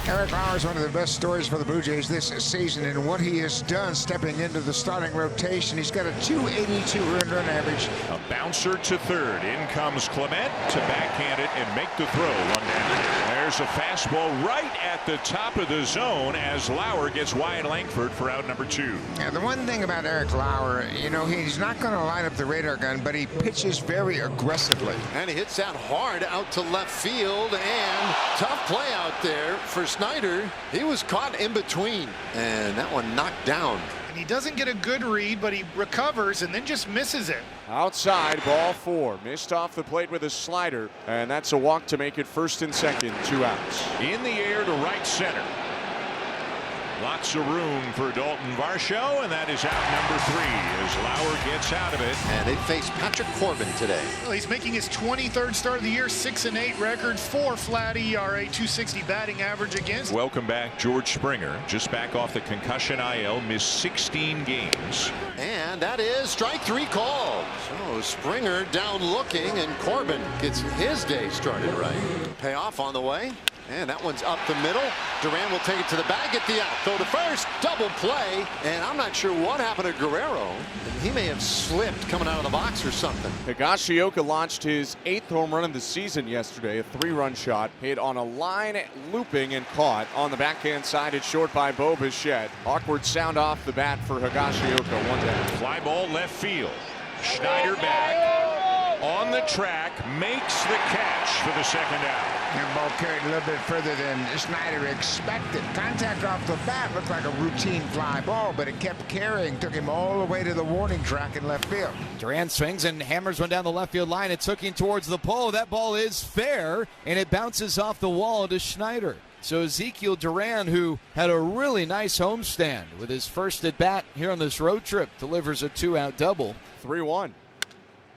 Eric Lauer is one of the best stories for the Blue Jays this season, and what he has done stepping into the starting rotation. He's got a 282 earned run average. A bouncer to third. In comes Clement to backhand it and make the throw. One down. There's a fastball right at the top of the zone as Lauer gets Wyatt Langford for out number 2. Yeah, the one thing about Eric Lauer, you know, he's not going to line up the radar gun, but he pitches very aggressively. And he hits that hard out to left field, and tough play out there for Snyder. He was caught in between, and that one knocked down. And he doesn't get a good read, but he recovers and then just misses it. Outside, ball 4. Missed off the plate with a slider, and that's a walk to make it first and second, 2 outs. In the air to right center. Lots of room for Dalton Varsho, and that is out number 3 as Lauer gets out of it. And they face Patrick Corbin today. Well, he's making his 23rd start of the year, 6-8 record, 4 flat ERA, 260 batting average against. Welcome back, George Springer, just back off the concussion IL, missed 16 games. And that is strike 3 called. So Springer down looking, and Corbin gets his day started right. Payoff on the way. And that one's up the middle. Duran will take it to the bag, get the out. Throw to first, double play. And I'm not sure what happened to Guerrero. He may have slipped coming out of the box or something. Higashioka launched his 8th home run of the season yesterday. A 3-run shot hit on a line looping and caught on the backhand side. It's short by Bo Bichette. Awkward sound off the bat for Higashioka. 1 down. Fly ball left field. Schneider back on the track, makes the catch for the second out. And ball carried a little bit further than Snyder expected. Contact off the bat looked like a routine fly ball, but it kept carrying, took him all the way to the warning track in left field. Duran swings and hammers one down the left field line. It took him towards the pole. That ball is fair, and it bounces off the wall to Schneider. So Ezekiel Duran, who had a really nice homestand with his first at bat here on this road trip, delivers a 2-out double. 3-1.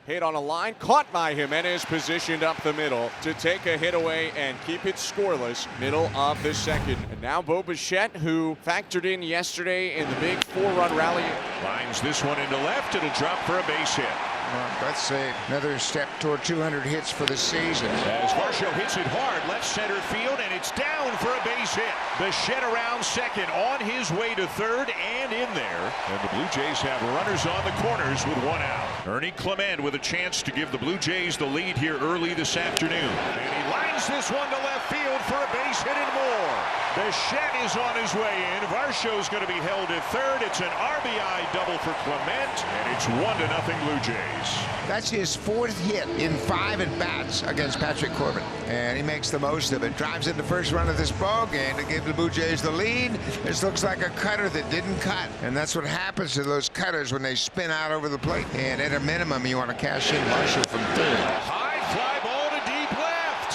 Hit on a line, caught by Jimenez, positioned up the middle to take a hit away and keep it scoreless. Middle of the second. And now Bo Bichette, who factored in yesterday in the big 4-run rally. Lines this one into left. It'll drop for a base hit. Well, that's another step toward 200 hits for the season. As Varsho hits it hard, left center field, and it's down for a base hit. Bichette around second, on his way to third, and in there. And the Blue Jays have runners on the corners with 1 out. Ernie Clement with a chance to give the Blue Jays the lead here early this afternoon. And he lines this one to left field for a base hit and more. Bichette is on his way in. Varsho's going to be held at third. It's an RBI double for Clement, and it's 1-0 Blue Jays. That's his 4th hit in 5 at-bats against Patrick Corbin. And he makes the most of it. Drives in the first run of this ball game to give the Blue Jays the lead. This looks like a cutter that didn't cut. And that's what happens to those cutters when they spin out over the plate. And at a minimum, you want to cash in Varsho from third. High fly ball to deep left.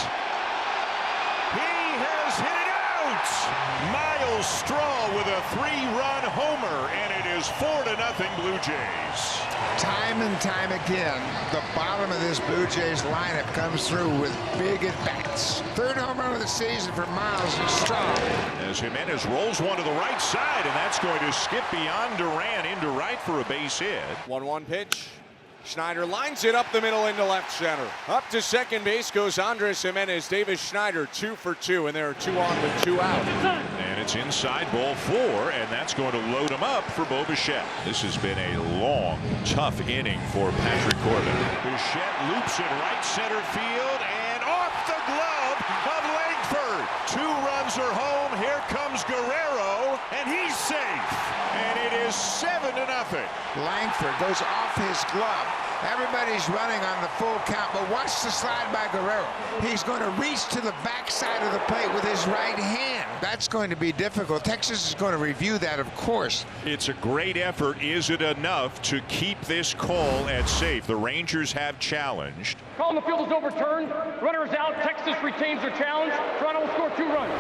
He has hit it out. Miles Straw with a 3-run homer, and it is 4-0 Blue Jays. Time and time again, the bottom of this Blue Jays lineup comes through with big at-bats. 3rd home run of the season for Miles Straw. As Jimenez rolls one to the right side, and that's going to skip beyond Duran into right for a base hit. 1-1 pitch. Schneider lines it up the middle into left center. Up to second base goes Andres Jimenez. Davis Schneider 2 for 2, and there are 2 on with 2 out. And it's inside ball 4, and that's going to load him up for Bo Bichette. This has been a long, tough inning for Patrick Corbin. Bichette loops it right center field, and off the glove of Langford. 2 runs are home. Here comes Guerrero, and he's safe. And it is 7-0. Langford goes off his glove. Everybody's running on the full count, but watch the slide by Guerrero. He's going to reach to the backside of the plate with his right hand. That's going to be difficult. Texas is going to review that, of course. It's a great effort. Is it enough to keep this call at safe? The Rangers have challenged. Call on the field is overturned. Runner is out. Texas retains their challenge. Toronto will score 2 runs.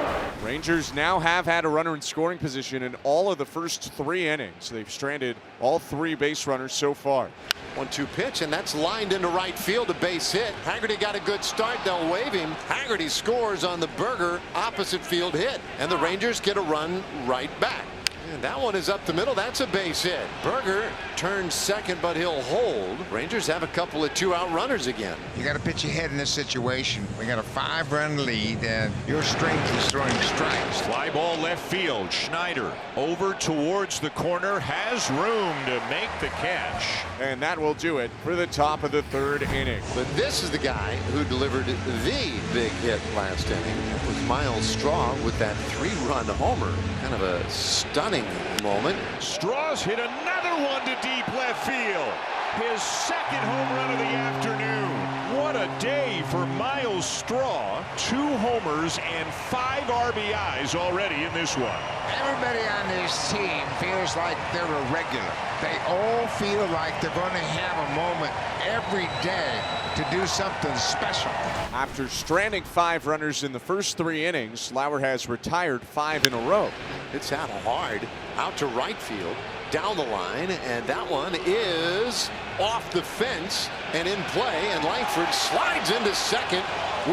Rangers now have had a runner in scoring position in all of the first 3 innings. They've stranded all 3 base runners so far. 1-2 pitch, and that's lined into right field, a base hit. Haggerty got a good start. They'll wave him. Haggerty scores on the Berger opposite field hit, and the Rangers get a run right back. And that one is up the middle. That's a base hit. Berger turns second, but he'll hold. Rangers have a couple of 2-out runners again. You got to pitch ahead in this situation. We got a 5-run lead, and your strength is throwing strikes. Fly ball left field. Schneider over towards the corner, has room to make the catch. And that will do it for the top of the third inning. But this is the guy who delivered the big hit last inning. That was Miles Straw with that 3-run homer. Kind of a stunning moment. Straw's hit another one to deep left field. His second home run of the afternoon. What a day for Miles Straw. 2 homers and 5 RBIs already in this one. Everybody on this team feels like they're a regular. They all feel like they're going to have a moment every day to do something special. After stranding 5 runners in the first 3 innings, Lauer has retired 5 in a row. It's out hard, out to right field, down the line, and that one is off the fence and in play, and Langford slides into second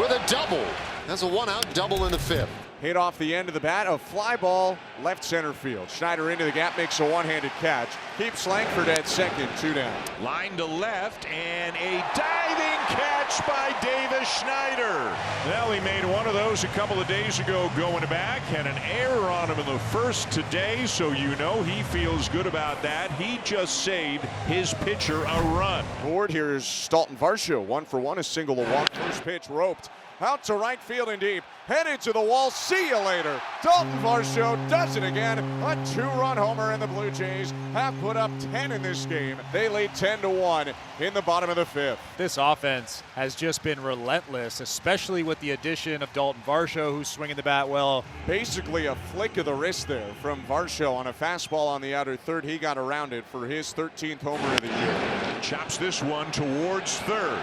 with a double. That's a 1-out double in the 5th. Hit off the end of the bat, a fly ball left center field. Schneider into the gap, makes a one-handed catch, keeps Langford at second, 2 down. Line to left, and a diving catch by Davis Schneider. Well, he made one of those a couple of days ago going back, had an error on him in the first today, so you know he feels good about that. He just saved his pitcher a run. Board here is Dalton Varsho, 1 for 1, a single, a walk. First pitch roped out to right field and deep, headed to the wall. See you later. Dalton Varsho does it again. A 2-run homer, and the Blue Jays have put up 10 in this game. They lead 10-1 in the bottom of the 5th. This offense has just been relentless, especially with the addition of Dalton Varsho, who's swinging the bat well. Basically a flick of the wrist there from Varsho on a fastball on the outer third. He got around it for his 13th homer of the year. Chops this one towards third,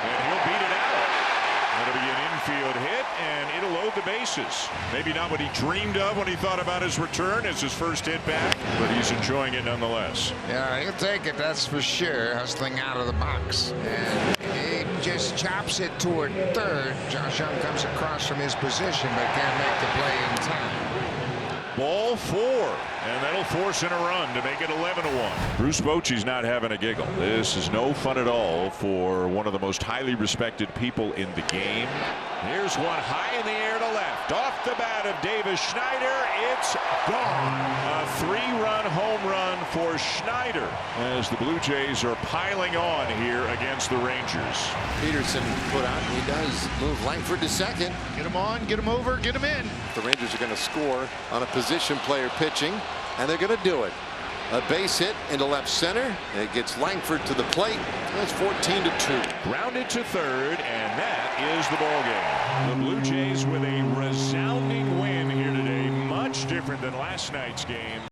and he'll beat it out. It'll be an infield hit, and it'll load the bases. Maybe not what he dreamed of when he thought about his return as his first hit back, but he's enjoying it nonetheless. Yeah, he'll take it, that's for sure, hustling out of the box. And he just chops it toward third. Josh Young comes across from his position, but can't make the play in time. Ball 4, and that'll force in a run to make it 11-1. Bruce Bochy's not having a giggle. This is no fun at all for one of the most highly respected people in the game. Here's one high in the air to left. Off the bat of Davis Schneider. It's gone. A 3-run home run for Schneider as the Blue Jays are piling on here against the Rangers. Peterson put out. He does move Langford to second. Get him on, get him over, get him in. The Rangers are going to score on a position player pitching, and they're going to do it. A base hit into left center. It gets Langford to the plate. That's 14-2. Grounded to third, and that is the ball game. The Blue Jays with a resounding win here today. Much different than last night's game.